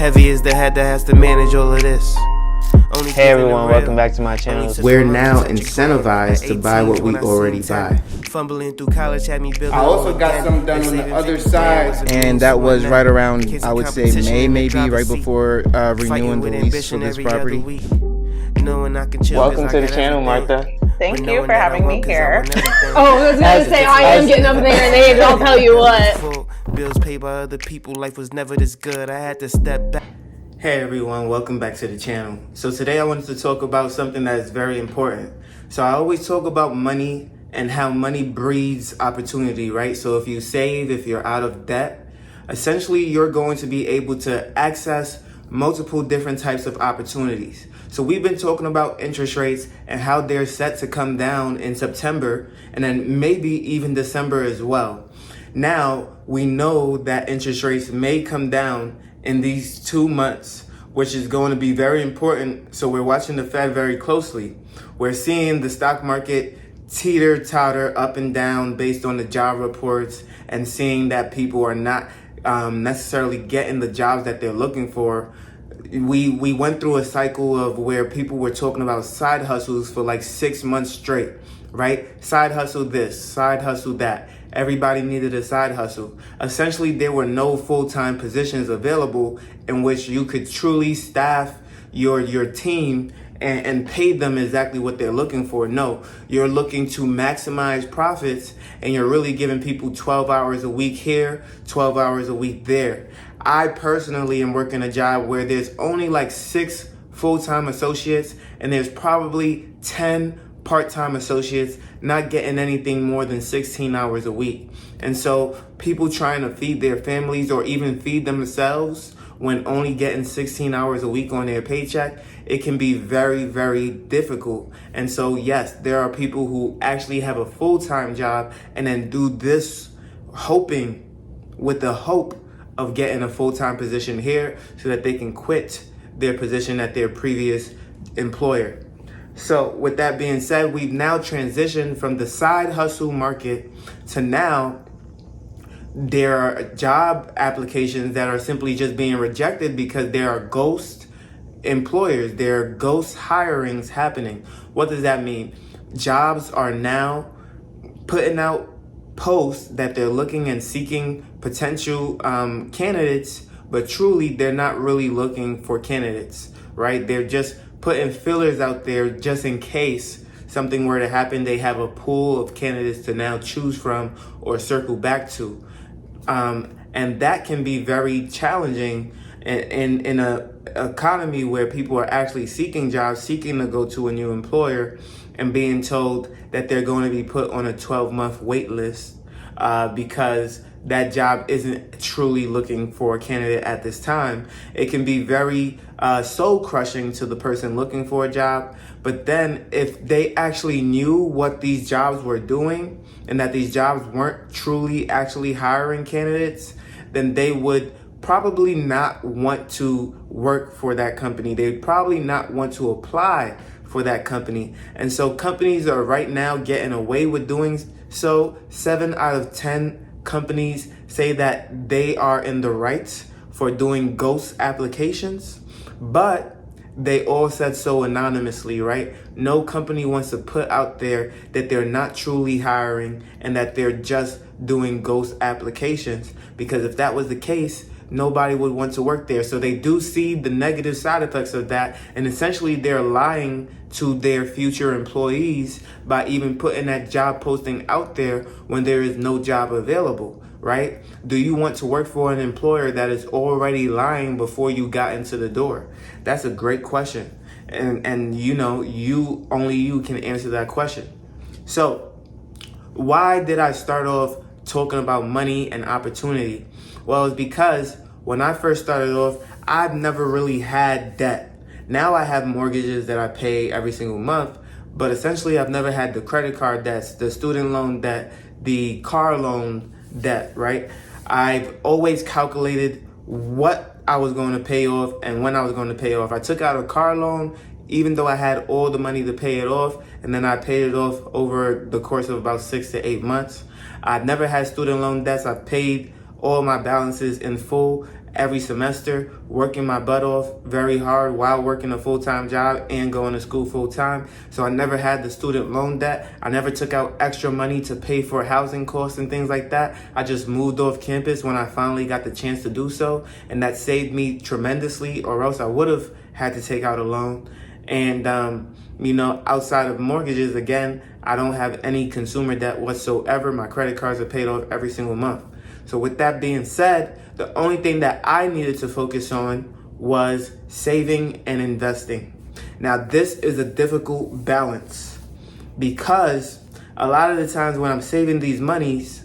Heavy is the head that has to manage all of this. Hey everyone, welcome back to my channel. We're now incentivized to buy what we already buy. Fumbling through college had me building. I also got something done on the other side. And that was right around, I would say, May, maybe, right before renewing the lease for this property. Welcome to the channel, Martha. Thank you for having me here. Oh, I was going to say, I am getting up there and age, I'll tell you what. Bills paid by other people, life was never this good. I had to step back. Hey everyone, welcome back to the channel. So today I wanted to talk about something that is very important. So I always talk about money and how money breeds opportunity, right? So if you save, if you're out of debt, essentially you're going to be able to access multiple different types of opportunities. So we've been talking about interest rates and how they're set to come down in September and then maybe even December as well. Now we know that interest rates may come down in these 2 months, which is going to be very important. So we're watching the Fed very closely. We're seeing the stock market teeter-totter up and down based on the job reports and seeing that people are not necessarily getting the jobs that they're looking for. We went through a cycle of where people were talking about side hustles for like 6 months straight, right? Side hustle this, side hustle that. Everybody needed a side hustle. Essentially, there were no full-time positions available in which you could truly staff your team and pay them exactly what they're looking for. No, you're looking to maximize profits and you're really giving people 12 hours a week here, 12 hours a week there. I personally am working a job where there's only like 6 full-time associates and there's probably 10 part-time associates not getting anything more than 16 hours a week. And so people trying to feed their families or even feed themselves when only getting 16 hours a week on their paycheck, it can be very, very difficult. And so yes, there are people who actually have a full-time job and then do this with the hope of getting a full-time position here so that they can quit their position at their previous employer. So with that being said, we've now transitioned from the side hustle market to now there are job applications that are simply just being rejected because there are ghost employers, there are ghost hirings happening. What does that mean? Jobs are now putting out posts that they're looking and seeking potential candidates, but truly they're not really looking for candidates, right? They're just putting fillers out there just in case something were to happen. They have a pool of candidates to now choose from or circle back to. And that can be very challenging in a economy where people are actually seeking jobs, seeking to go to a new employer and being told that they're going to be put on a 12-month wait list because that job isn't truly looking for a candidate at this time. It can be very soul crushing to the person looking for a job. But then if they actually knew what these jobs were doing and that these jobs weren't truly actually hiring candidates, then they would probably not want to work for that company. They'd probably not want to apply for that company. And so companies are right now getting away with doing so. 7 out of 10 companies say that they are in the right for doing ghost applications, but they all said so anonymously, right? No company wants to put out there that they're not truly hiring and that they're just doing ghost applications, because if that was the case, nobody would want to work there. So they do see the negative side effects of that, and essentially they're lying to their future employees by even putting that job posting out there when there is no job available, right? Do you want to work for an employer that is already lying before you got into the door? That's a great question. And you know, only you can answer that question. So why did I start off talking about money and opportunity? Well, it's because when I first started off, I've never really had debt. Now I have mortgages that I pay every single month, but essentially I've never had the credit card debts, the student loan debt, the car loan debt, right? I've always calculated what I was going to pay off and when I was going to pay off. I took out a car loan even though I had all the money to pay it off, and then I paid it off over the course of about 6 to 8 months. I've never had student loan debts. I've paid all my balances in full, every semester, working my butt off very hard while working a full-time job and going to school full-time. So I never had the student loan debt. I never took out extra money to pay for housing costs and things like that. I just moved off campus when I finally got the chance to do so, and that saved me tremendously, or else I would have had to take out a loan. And outside of mortgages, again, I don't have any consumer debt whatsoever. My credit cards are paid off every single month. So with that being said, the only thing that I needed to focus on was saving and investing. Now, this is a difficult balance because a lot of the times when I'm saving these monies,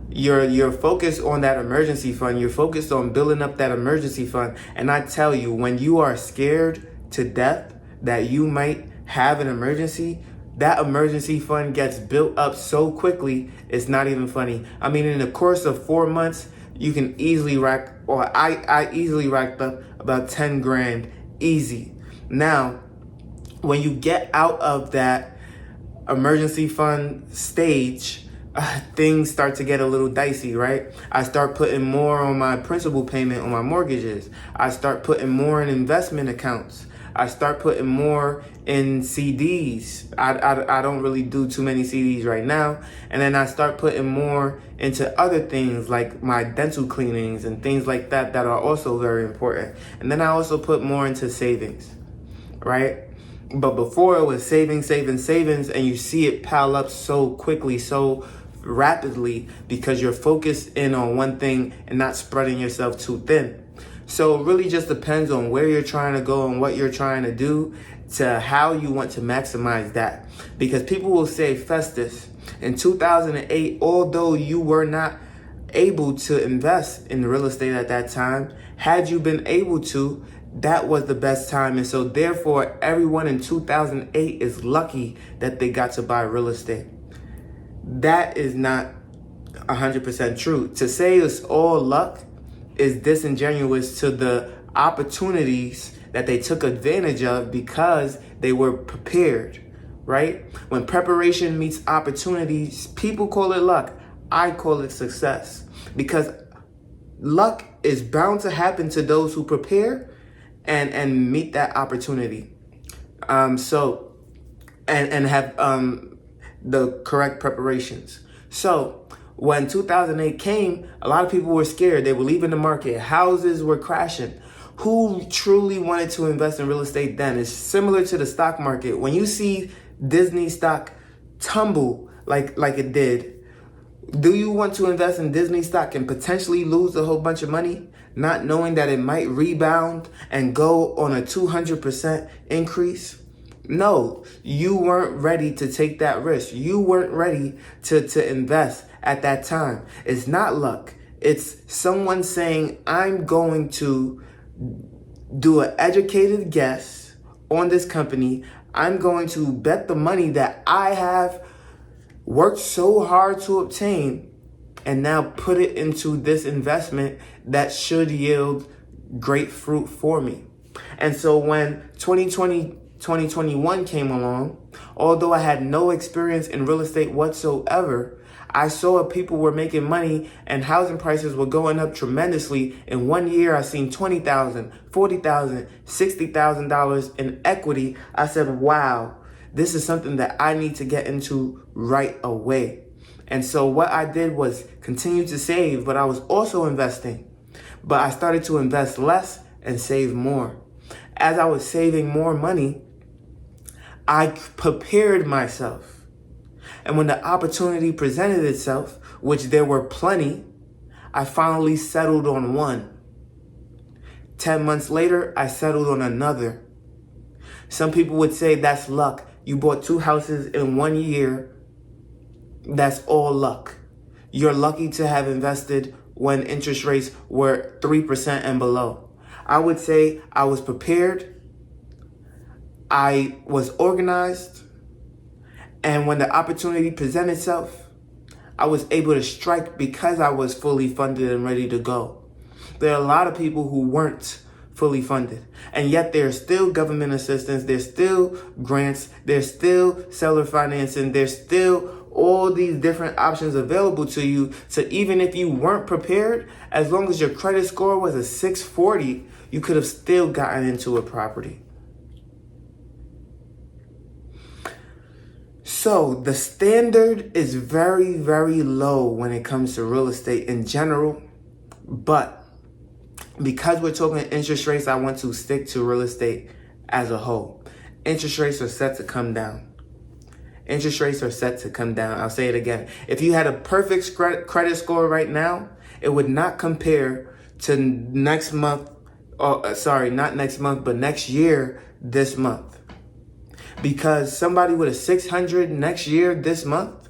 you're focused on that emergency fund. You're focused on building up that emergency fund. And I tell you, when you are scared to death that you might have an emergency, that emergency fund gets built up so quickly, it's not even funny. I mean, in the course of 4 months, you can easily I easily racked up about 10 grand easy. Now, when you get out of that emergency fund stage, things start to get a little dicey, right? I start putting more on my principal payment on my mortgages. I start putting more in investment accounts. I start putting more in CDs. I don't really do too many CDs right now. And then I start putting more into other things like my dental cleanings and things like that are also very important. And then I also put more into savings, right? But before it was savings, and you see it pile up so quickly, so rapidly, because you're focused in on one thing and not spreading yourself too thin. So it really just depends on where you're trying to go and what you're trying to do to how you want to maximize that. Because people will say, Festus, in 2008, although you were not able to invest in real estate at that time, had you been able to, that was the best time. And so therefore, everyone in 2008 is lucky that they got to buy real estate. That is not 100% true. To say it's all luck is disingenuous to the opportunities that they took advantage of because they were prepared, right? When preparation meets opportunities, people call it luck. I call it success, because luck is bound to happen to those who prepare and meet that opportunity. And have the correct preparations. So when 2008 came, a lot of people were scared. They were leaving the market. Houses were crashing. Who truly wanted to invest in real estate then? It's similar to the stock market. When you see Disney stock tumble like it did, do you want to invest in Disney stock and potentially lose a whole bunch of money, not knowing that it might rebound and go on a 200% increase? No, you weren't ready to take that risk. You weren't ready to invest at that time. It's not luck. It's someone saying, I'm going to do an educated guess on this company. I'm going to bet the money that I have worked so hard to obtain and now put it into this investment that should yield great fruit for me. And so when 2021 came along, although I had no experience in real estate whatsoever, I saw people were making money and housing prices were going up tremendously. In 1 year, I seen $20,000, $40,000, $60,000 in equity. I said, wow, this is something that I need to get into right away. And so what I did was continue to save, but I was also investing. But I started to invest less and save more. As I was saving more money, I prepared myself. And when the opportunity presented itself, which there were plenty, I finally settled on one. 10 months later, I settled on another. Some people would say that's luck. You bought 2 houses in 1 year. That's all luck. You're lucky to have invested when interest rates were 3% and below. I would say I was prepared. I was organized. And when the opportunity presented itself, I was able to strike because I was fully funded and ready to go. There are a lot of people who weren't fully funded, and yet there's still government assistance, there's still grants, there's still seller financing, there's still all these different options available to you. So even if you weren't prepared, as long as your credit score was a 640, you could have still gotten into a property. So the standard is very, very low when it comes to real estate in general. But because we're talking interest rates, I want to stick to real estate as a whole. Interest rates are set to come down. Interest rates are set to come down. I'll say it again. If you had a perfect credit score right now, it would not compare to next month. Not next month, but next year, this month. Because somebody with a 600 next year, this month,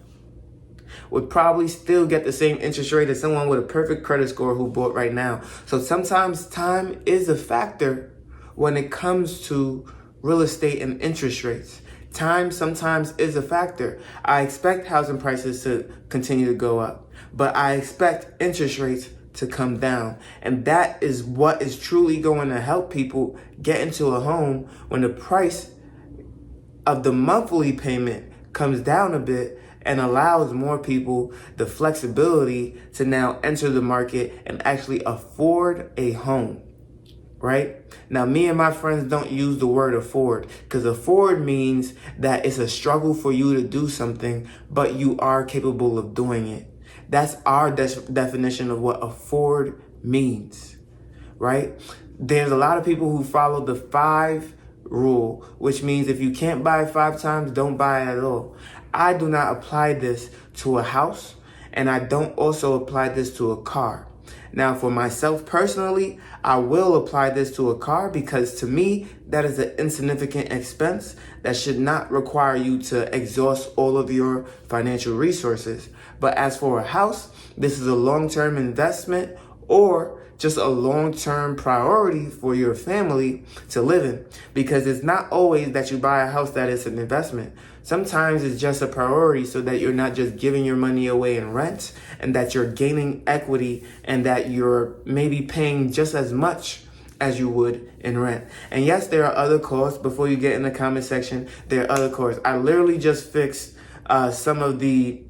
would probably still get the same interest rate as someone with a perfect credit score who bought right now. So sometimes time is a factor when it comes to real estate and interest rates. Time sometimes is a factor. I expect housing prices to continue to go up, but I expect interest rates to come down. And that is what is truly going to help people get into a home when the price of the monthly payment comes down a bit and allows more people the flexibility to now enter the market and actually afford a home. Right? Now, me and my friends don't use the word afford, because afford means that it's a struggle for you to do something, but you are capable of doing it. That's our definition of what afford means, right? There's a lot of people who follow the 5 rule, which means if you can't buy 5 times, don't buy at all. I do not apply this to a house, and I don't also apply this to a car. Now, for myself personally, I will apply this to a car because to me, that is an insignificant expense that should not require you to exhaust all of your financial resources. But as for a house, this is a long-term investment or just a long-term priority for your family to live in, because it's not always that you buy a house that is an investment. Sometimes it's just a priority so that you're not just giving your money away in rent, and that you're gaining equity, and that you're maybe paying just as much as you would in rent. And yes, there are other costs. Before you get in the comment section, there are other costs. I literally just fixed some of the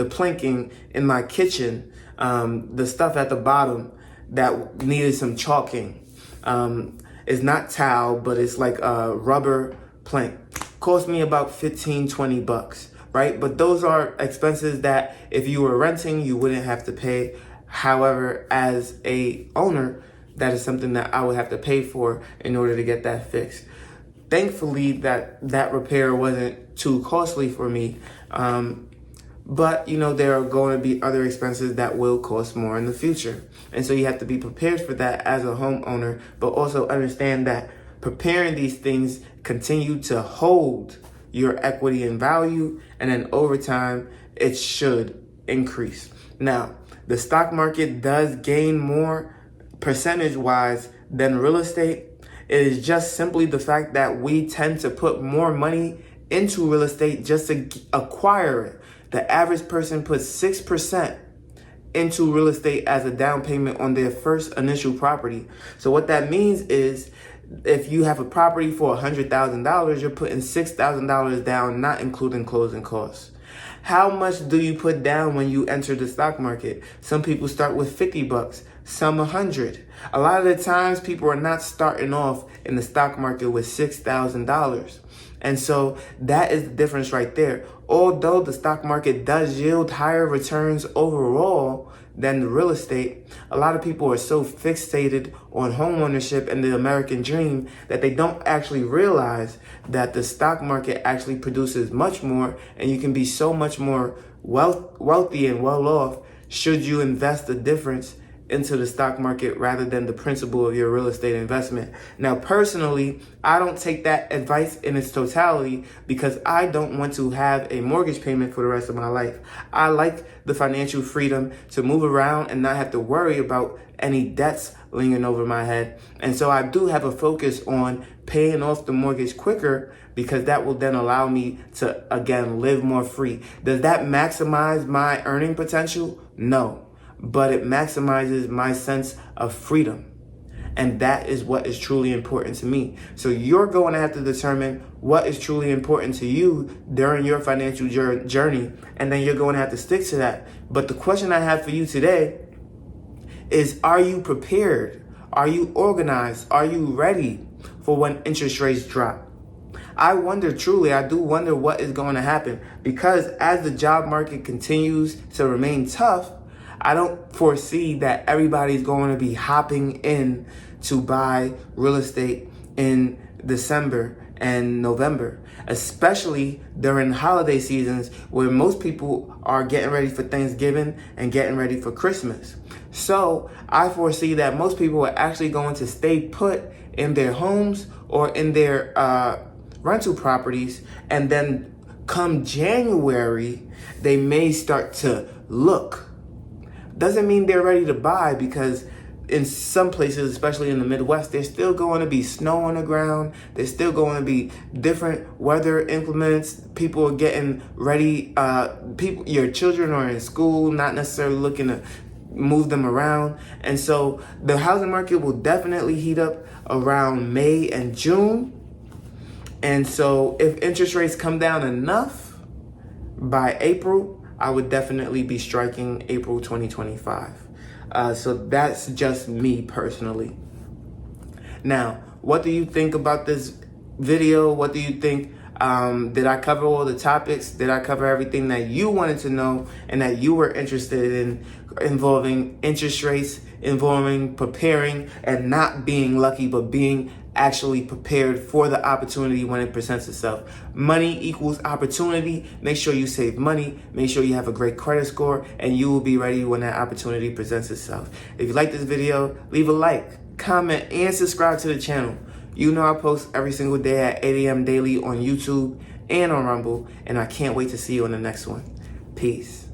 planking in my kitchen, the stuff at the bottom that needed some chalking. It's not tile, but it's like a rubber plank. Cost me about $15-20, right? But those are expenses that if you were renting, you wouldn't have to pay. However, as a owner, that is something that I would have to pay for in order to get that fixed. Thankfully, that repair wasn't too costly for me. But, there are going to be other expenses that will cost more in the future. And so you have to be prepared for that as a homeowner, but also understand that preparing these things continue to hold your equity and value, and then over time, it should increase. Now, the stock market does gain more percentage-wise than real estate. It is just simply the fact that we tend to put more money into real estate just to acquire it. The average person puts 6% into real estate as a down payment on their first initial property. So what that means is if you have a property for $100,000, you're putting $6,000 down, not including closing costs. How much do you put down when you enter the stock market? Some people start with $50, some $100. A lot of the times people are not starting off in the stock market with $6,000. And so that is the difference right there. Although the stock market does yield higher returns overall than the real estate, a lot of people are so fixated on homeownership and the American dream that they don't actually realize that the stock market actually produces much more, and you can be so much more wealthy and well off should you invest the difference into the stock market rather than the principal of your real estate investment. Now, personally, I don't take that advice in its totality because I don't want to have a mortgage payment for the rest of my life. I like the financial freedom to move around and not have to worry about any debts lingering over my head. And so I do have a focus on paying off the mortgage quicker because that will then allow me to, again, live more free. Does that maximize my earning potential? No. But it maximizes my sense of freedom. And that is what is truly important to me. So you're going to have to determine what is truly important to you during your financial journey. And then you're going to have to stick to that. But the question I have for you today is, are you prepared? Are you organized? Are you ready for when interest rates drop? I wonder, truly, I do wonder what is going to happen, because as the job market continues to remain tough, I don't foresee that everybody's going to be hopping in to buy real estate in December and November, especially during holiday seasons where most people are getting ready for Thanksgiving and getting ready for Christmas. So I foresee that most people are actually going to stay put in their homes or in their rental properties, and then come January, they may start to look. Doesn't mean they're ready to buy, because in some places, especially in the Midwest, there's still going to be snow on the ground. There's still going to be different weather inclements. People are getting ready. Your children are in school, not necessarily looking to move them around. And so the housing market will definitely heat up around May and June. And so if interest rates come down enough by April, I would definitely be striking April 2025. So that's just me personally. Now, what do you think about this video? What do you think? Did I cover all the topics? Did I cover everything that you wanted to know and that you were interested in, involving interest rates, involving preparing and not being lucky, but being actually prepared for the opportunity when it presents itself? Money equals opportunity. Make sure you save money. Make sure you have a great credit score, and you will be ready when that opportunity presents itself. If you like this video, leave a like, comment, and subscribe to the channel. You know I post every single day at 8 a.m. daily on YouTube and on Rumble, and I can't wait to see you on the next one. Peace.